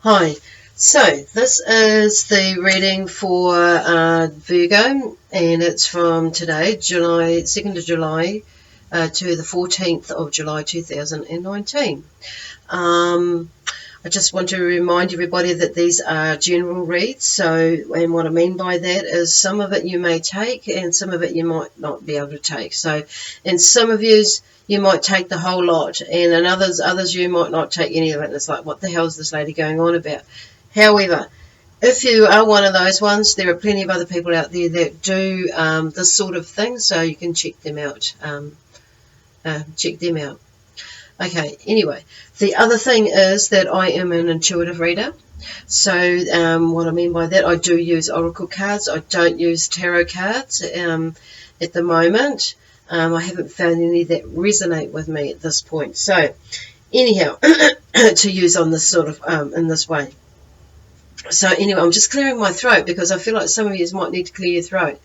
Hi, so this is the reading for Virgo, and it's from today, 2nd of July to the 14th of July 2019. I just want to remind everybody that these are general reads, and what I mean by that is some of it you may take and some of it you might not be able to take. So in some of you might take the whole lot, and in others you might not take any of it. And it's like, what the hell is this lady going on about? However, if you are one of those ones, there are plenty of other people out there that do this sort of thing, so you can check them out. Okay, anyway, the other thing is that I am an intuitive reader. So what I mean by that, I do use oracle cards. I don't use tarot cards at the moment. I haven't found any that resonate with me at this point. So anyhow, to use on this sort of in this way. So anyway, I'm just clearing my throat because I feel like some of you might need to clear your throat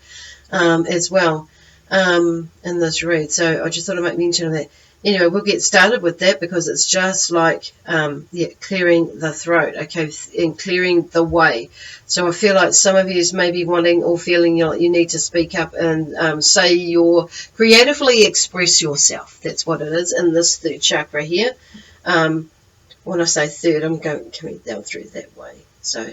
as well in this read. So I just thought I'd make mention of that. Anyway, we'll get started with that because it's just like, clearing the throat, okay, and clearing the way. So I feel like some of you may be wanting or feeling like you need to speak up and say creatively express yourself. That's what it is in this third chakra here. When I say third, I'm coming down through that way. So,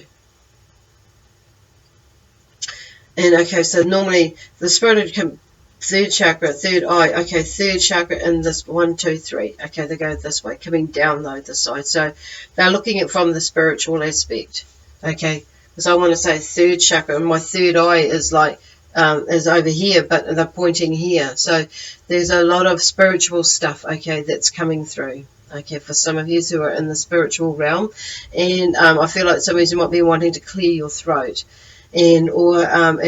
and okay, so normally the spirit would come third chakra, third eye, okay, third chakra in this 1, 2, 3. Okay, they go this way, coming down though this side. So they're looking at it from the spiritual aspect. Okay, because I want to say third chakra, and my third eye is like is over here, but they're pointing here. So there's a lot of spiritual stuff, okay, that's coming through. Okay, for some of you who are in the spiritual realm, and I feel like some of you might be wanting to clear your throat, and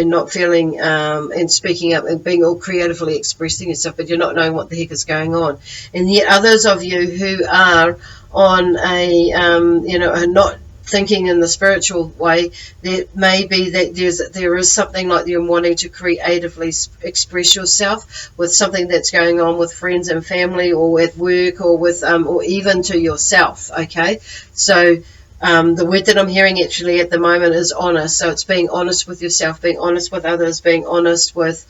not feeling and speaking up and being all creatively expressing yourself, but you're not knowing what the heck is going on. And yet others of you who are on a are not thinking in the spiritual way, there may be that there is something like you're wanting to creatively express yourself with something that's going on with friends and family or at work or with or even to yourself. Okay, so the word that I'm hearing actually at the moment is honest. So it's being honest with yourself, being honest with others, being honest with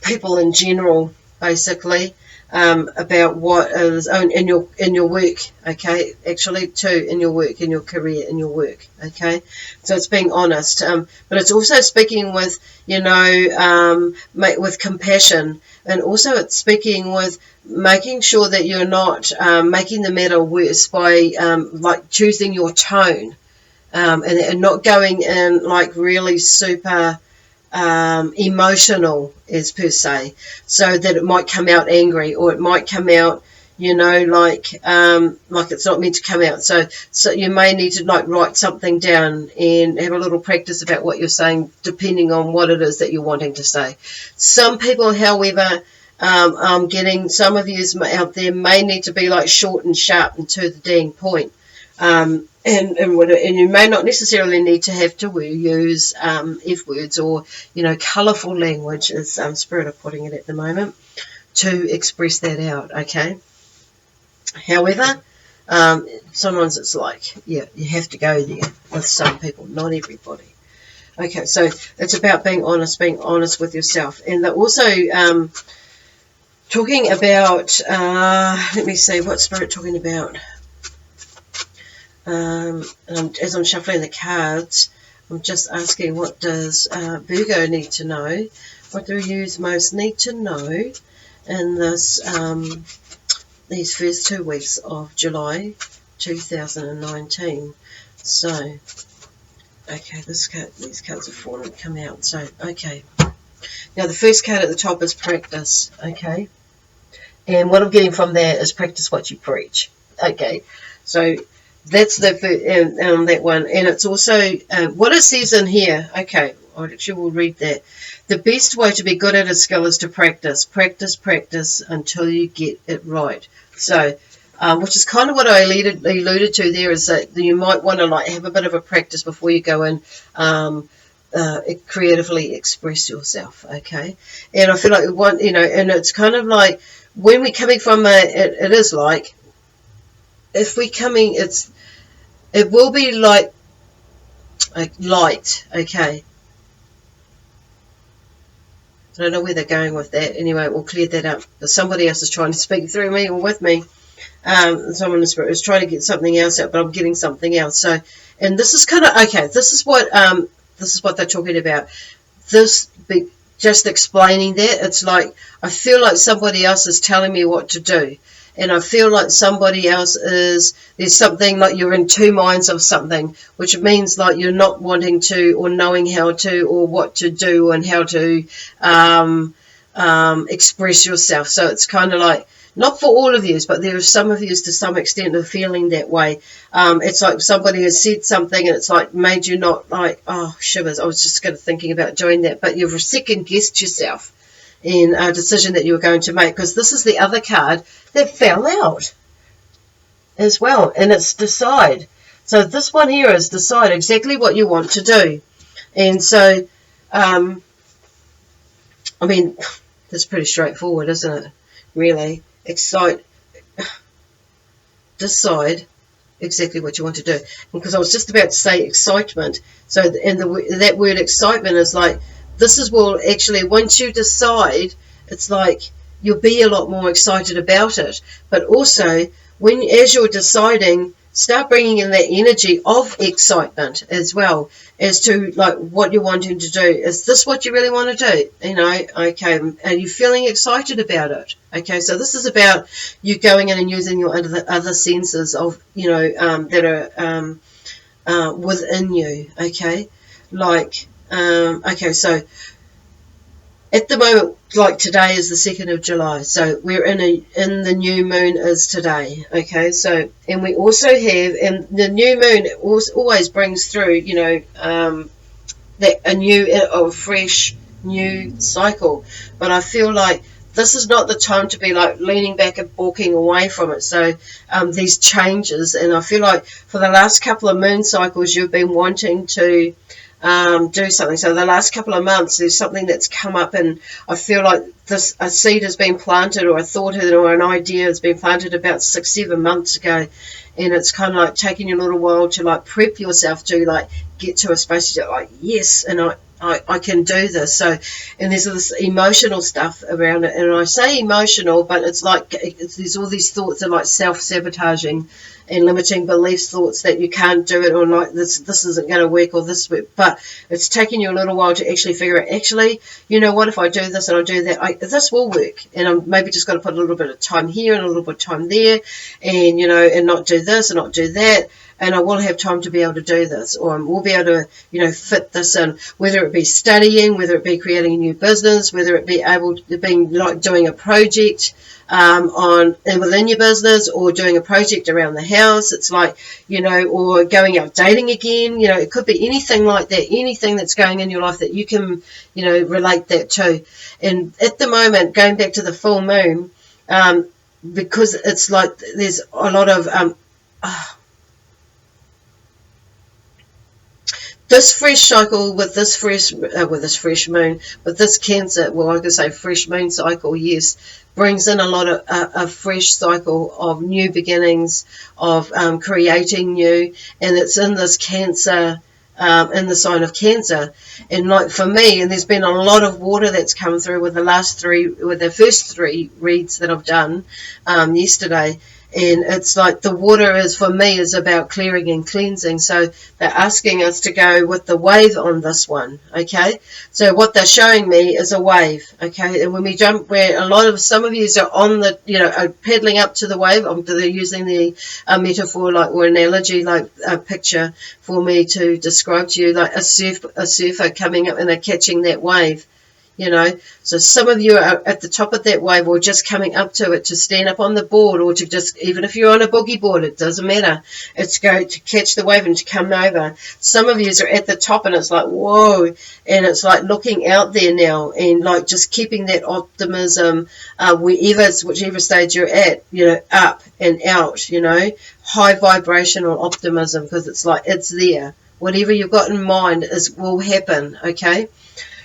people in general, basically, about what is in your work. Okay, actually too, in your work, in your career, in your work. Okay, so it's being honest, but it's also speaking with with compassion, and also it's speaking with making sure that you're not making the matter worse by like choosing your tone, and not going in like really super emotional as per se, so that it might come out angry, or it might come out like it's not meant to come out. So you may need to like write something down and have a little practice about what you're saying, depending on what it is that you're wanting to say. Some people, however, I'm getting some of you out there may need to be like short and sharp and to the dang point. And you may not necessarily need to have to use F words or colourful language, as Spirit are putting it at the moment, to express that out. Okay. However, sometimes it's like you have to go there with some people, not everybody. Okay, so it's about being honest with yourself, and they're also talking about. Let me see what Spirit talking about. As I'm shuffling the cards, I'm just asking, what does Virgo need to know? What do you most need to know in this these first 2 weeks of July 2019? So, okay, these cards have fallen and come out. So, okay. Now, the first card at the top is practice, okay? And what I'm getting from that is practice what you preach, okay? So that's that one. And it's also, what it says in here, okay, I actually will read that. The best way to be good at a skill is to practice. Practice until you get it right. So, which is kind of what I alluded to there, is that you might want to like have a bit of a practice before you go in, creatively express yourself, okay? And I feel like and it's kind of like when we're coming from it is like if we coming, it will be like light, okay. I don't know where they're going with that. Anyway, we'll clear that up. But somebody else is trying to speak through me or with me. Someone in the spirit is trying to get something else out, but I'm getting something else. So, and this is kind of okay. This is what they're talking about. Just explaining that, it's like I feel like somebody else is telling me what to do, and I feel like somebody else there's something like you're in two minds of something, which means like you're not wanting to or knowing how to or what to do and how to express yourself. So it's kind of like, not for all of you, but there are some of you to some extent are feeling that way. It's like somebody has said something and it's like made you not like, oh, shivers, I was just kind of thinking about doing that. But you've second-guessed yourself in a decision that you were going to make, because this is the other card that fell out as well, and it's decide. So this one here is decide exactly what you want to do. And so, I mean, that's pretty straightforward, isn't it? Really. Decide exactly what you want to do. Because I was just about to say excitement. So, and that word excitement is like, this is, well, actually, once you decide, it's like you'll be a lot more excited about it. But also, as you're deciding, start bringing in that energy of excitement as well, as to like what you're wanting to do. Is this what you really want to do? You know, okay, are you feeling excited about it? Okay, so this is about you going in and using your other senses of, you know, that are within you. Okay, like, okay, so at the moment, like today is the 2nd of July, so we're in the new moon is today, okay, so, and we also have, and the new moon always brings through, you know, that a fresh new cycle, but I feel like this is not the time to be like leaning back and walking away from it. So these changes, and I feel like for the last couple of moon cycles you've been wanting to do something. So the last couple of months there's something that's come up, and I feel like a seed has been planted, or a thought or an idea has been planted about 6-7 months ago, and it's kind of like taking you a little while to like prep yourself to like get to a space you're like, yes, and I can do this. So, and there's this emotional stuff around it, and I say emotional, but it's like there's all these thoughts of like self-sabotaging and limiting beliefs, thoughts that you can't do it, or like this isn't going to work, or this work. But it's taking you a little while to actually figure out, actually, you know what, if I do this and I do that, this will work, and I'm maybe just got to put a little bit of time here and a little bit of time there, and, you know, and not do this and not do that, and I will have time to be able to do this, or I will be able to, you know, fit this in, whether it be studying, whether it be creating a new business, whether it be able to be like doing a project within your business, or doing a project around the house. It's like, you know, or going out dating again. You know, it could be anything like that, anything that's going in your life that you can, you know, relate that to. And at the moment, going back to the full moon, because it's like there's a lot of this fresh cycle with this fresh moon, with this Cancer, well, I could say fresh moon cycle, yes, brings in a lot of a fresh cycle of new beginnings, of creating new, and it's in this Cancer, in the sign of Cancer. And like for me, and there's been a lot of water that's come through with the first three reads that I've done yesterday. And it's like the water is, for me, is about clearing and cleansing. So they're asking us to go with the wave on this one, okay? So what they're showing me is a wave, okay? And when we jump, where some of you are on the, you know, are paddling up to the wave, they're using the metaphor, like, or analogy, like a picture for me to describe to you, like a surfer coming up and they're catching that wave. You know, so some of you are at the top of that wave, or just coming up to it to stand up on the board, or to just, even if you're on a boogie board, it doesn't matter. It's go to catch the wave and to come over. Some of you are at the top, and it's like, whoa, and it's like looking out there now, and like just keeping that optimism, whichever stage you're at, you know, up and out, you know, high vibrational optimism, because it's like, it's there. Whatever you've got in mind will happen, okay?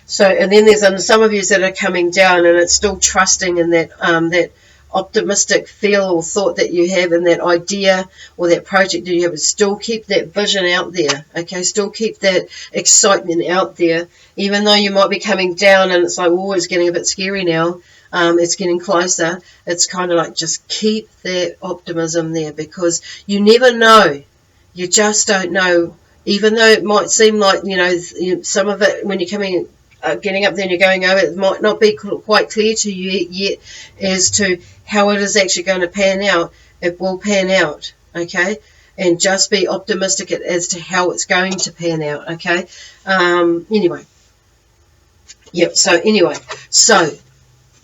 So, and then there's some of you that are coming down, and it's still trusting in that optimistic feel or thought that you have, and that idea or that project that you have, still keep that vision out there, okay? Still keep that excitement out there, even though you might be coming down and it's like, oh, it's getting a bit scary now. It's getting closer. It's kind of like, just keep that optimism there, because you never know. You just don't know. Even though it might seem like, some of it, when you're getting up there and you're going over, it might not be quite clear to you yet as to how it is actually going to pan out. It will pan out, okay? And just be optimistic as to how it's going to pan out, okay? Anyway. Yep, so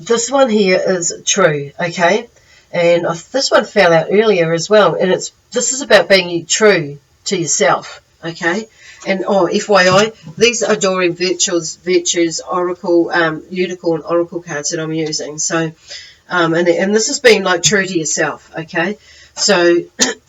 this one here is true, okay? And this one fell out earlier as well, and this is about being true to yourself, okay? And FYI, these are Doreen Virtues Oracle, Unicorn Oracle cards that I'm using. So, and this has been like true to yourself, okay? So,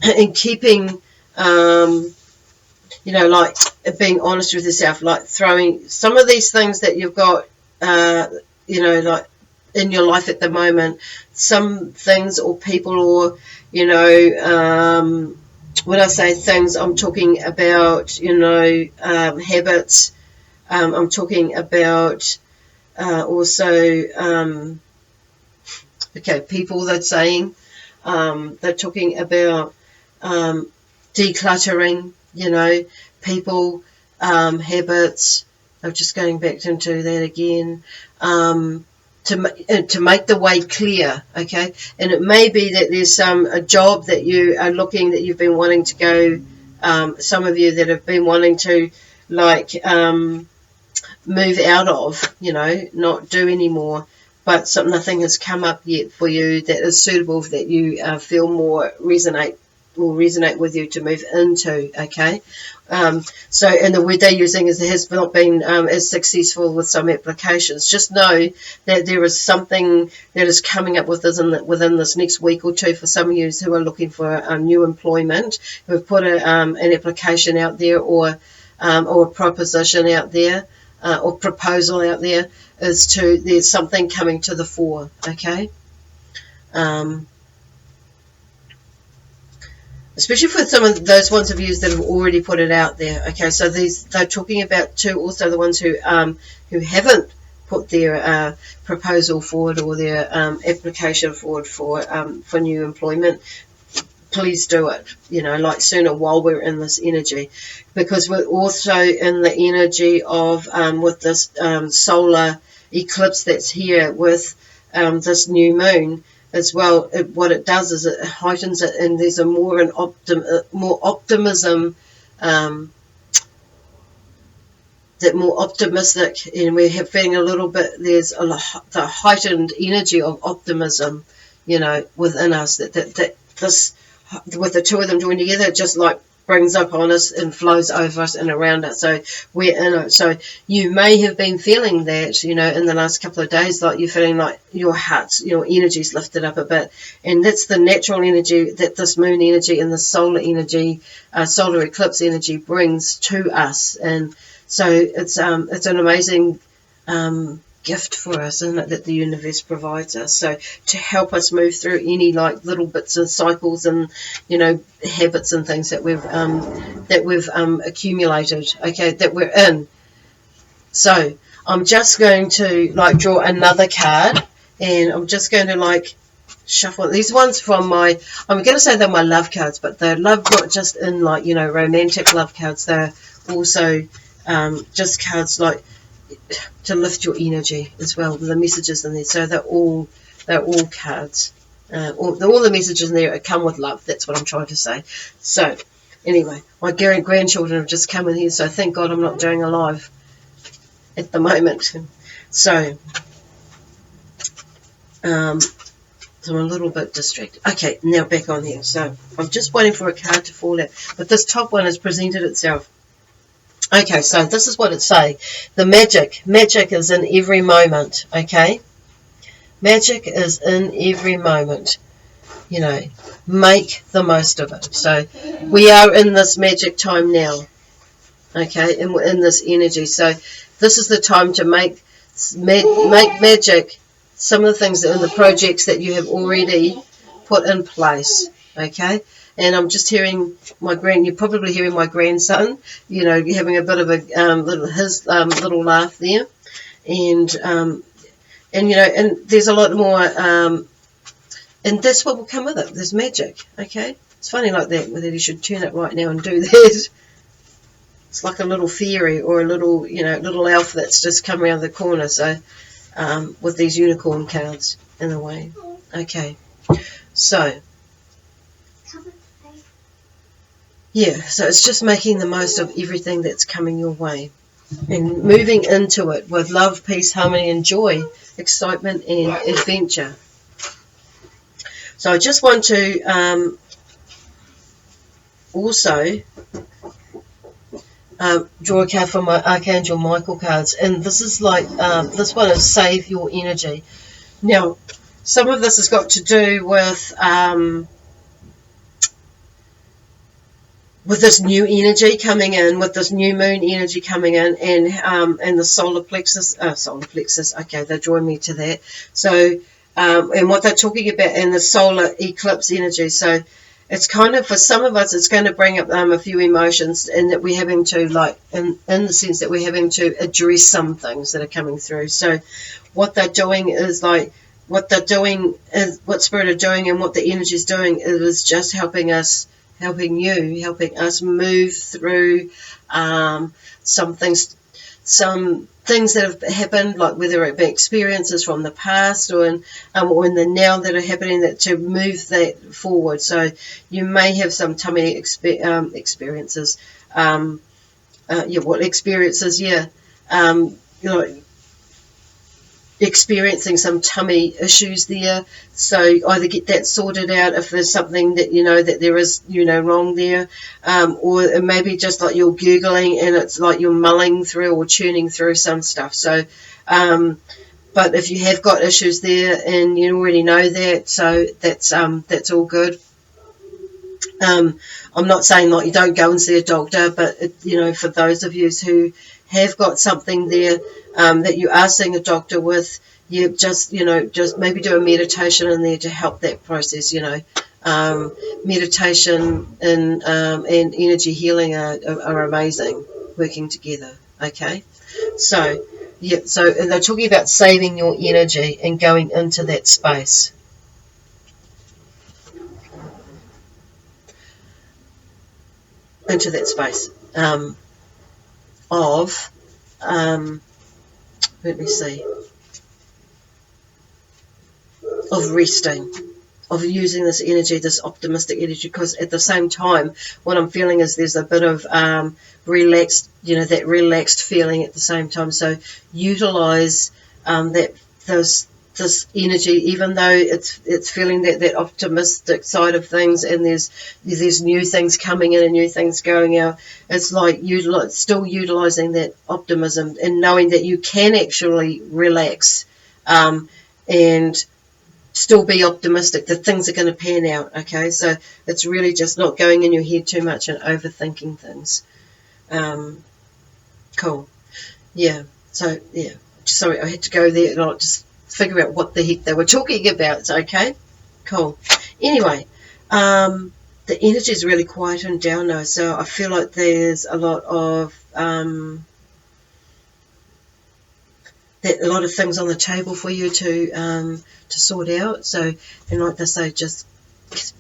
in keeping, like being honest with yourself, like throwing some of these things that you've got, like in your life at the moment, some things or people or, when I say things, I'm talking about, habits. I'm talking about also, people that's saying, they're talking about decluttering, people, habits. I'm just going back into that again. To make the way clear, okay? And it may be that there's a job that you are looking, that you've been wanting to go, some of you that have been wanting to, like, move out of, not do anymore, but nothing has come up yet for you that is suitable, that you feel more resonate with you to move into, okay? So, and the word they're using has not been as successful with some applications. Just know that there is something that is coming up within this next week or two for some of you who are looking for new employment, who have put an application out there, or a proposition out there, or proposal out there, there's something coming to the fore, okay? Especially for some of those ones of you that have already put it out there. Okay, so they're talking about too, also the ones who haven't put their proposal forward or their application forward for new employment. Please do it, like sooner, while we're in this energy, because we're also in the energy of with this solar eclipse that's here with this new moon. As well, what it does is it heightens it, and there's more optimism, that more optimistic, and we're feeling a little bit. There's the heightened energy of optimism, within us. That this, with the two of them joined together, it just like brings up on us and flows over us and around us. So we're in it. So you may have been feeling that, in the last couple of days, like you're feeling like your heart's, your energy's lifted up a bit. And that's the natural energy that this moon energy and the solar energy, solar eclipse energy brings to us. And so it's an amazing gift for us, isn't it, that the universe provides us, so to help us move through any like little bits and cycles and habits and things that we've accumulated, okay, that we're in. So I'm just going to like draw another card, and I'm just going to like shuffle these ones from my, I'm going to say they're my love cards, but they're love not just in like romantic love cards, they're also just cards like to lift your energy as well. The messages in there, so they're all cards. All the messages in there come with love. That's what I'm trying to say. So anyway, my grandchildren have just come in here, so thank God I'm not doing a live at the moment. So I'm a little bit distracted. Okay, now back on here. So I'm just waiting for a card to fall out, but this top one has presented itself. Okay, so this is what it's saying. The magic is in every moment, okay? Magic is in every moment. Make the most of it. So we are in this magic time now, okay? And we're in this energy. So this is the time to make magic some of the things and the projects that you have already put in place, okay? And I'm just hearing you're probably hearing my grandson, you know, having a bit of a little laugh there. And you know, and there's a lot more, and that's what will come with it. There's magic, okay? It's funny like that, whether you should turn it right now and do that. It's like a little fairy or a little, you know, little elf that's just come around the corner. So, with these unicorn cards in a way. Okay, so yeah, so it's just making the most of everything that's coming your way and moving into it with love, peace, harmony, and joy, excitement, and adventure. So I just want to also draw a card from my Archangel Michael cards, and this is like this one is save your energy. Now, some of this has got to do with this new energy coming in, with this new moon energy coming in, and the solar plexus. Okay, they're drawing me to that. So, and what they're talking about in the solar eclipse energy. So, it's kind of, for some of us, it's going to bring up a few emotions, and that we're having to, like, in the sense that we're having to address some things that are coming through. So, what they're doing is like, what Spirit are doing, and what the energy is doing is just helping us move through some things that have happened, like whether it be experiences from the past or in the now that are happening, that to move that forward. So you may have some tummy experiences. You know, experiencing some tummy issues there, so either get that sorted out if there's something that you know that there is, you know, wrong there, or it may be just like you're googling and it's like you're mulling through or churning through some stuff. So but if you have got issues there and you already know that, so that's all good. I'm not saying like you don't go and see a doctor, but you know, for those of you who have got something there that you are seeing a doctor with, you just maybe do a meditation in there to help that process. You know, meditation and energy healing are amazing, working together. Okay, so yeah, so they're talking about saving your energy and going into that space. Of let me see, of resting, of using this energy, this optimistic energy, because at the same time what I'm feeling is there's a bit of relaxed, you know, that relaxed feeling at the same time. So utilize this energy, even though it's feeling that optimistic side of things, and there's new things coming in and new things going out. It's like still utilizing that optimism and knowing that you can actually relax and still be optimistic that things are going to pan out. Okay, so it's really just not going in your head too much and overthinking things. Cool. Yeah. So yeah. Sorry, I had to go there and I'll just figure out what the heck they were talking about. Okay, cool. Anyway, the energy is really quiet and down now, so I feel like there's a lot of things on the table for you to sort out. So, and like they say, just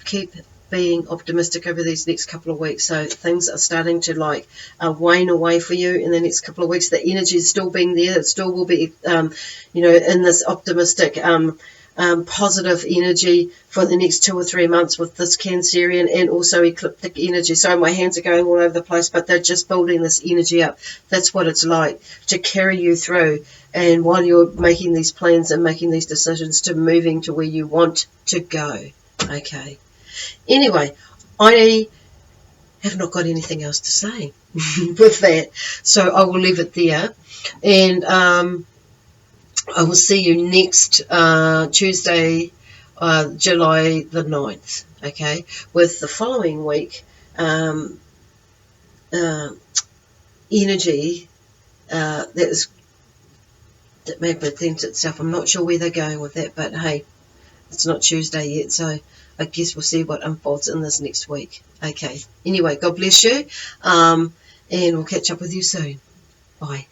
keep being optimistic over these next couple of weeks. So things are starting to like wane away for you in the next couple of weeks. The energy is still being there. It still will be, you know, in this optimistic, positive energy for the next 2 or 3 months with this Cancerian and also ecliptic energy. So my hands are going all over the place, but they're just building this energy up. That's what it's like to carry you through. And while you're making these plans and making these decisions to moving to where you want to go. Okay. Anyway, I have not got anything else to say with that, so I will leave it there, and I will see you next Tuesday, July the 9th, okay, with the following week energy that is that may present itself. I'm not sure where they're going with that, but hey, it's not Tuesday yet, so I guess we'll see what unfolds in this next week. Okay. Anyway, God bless you, and we'll catch up with you soon. Bye.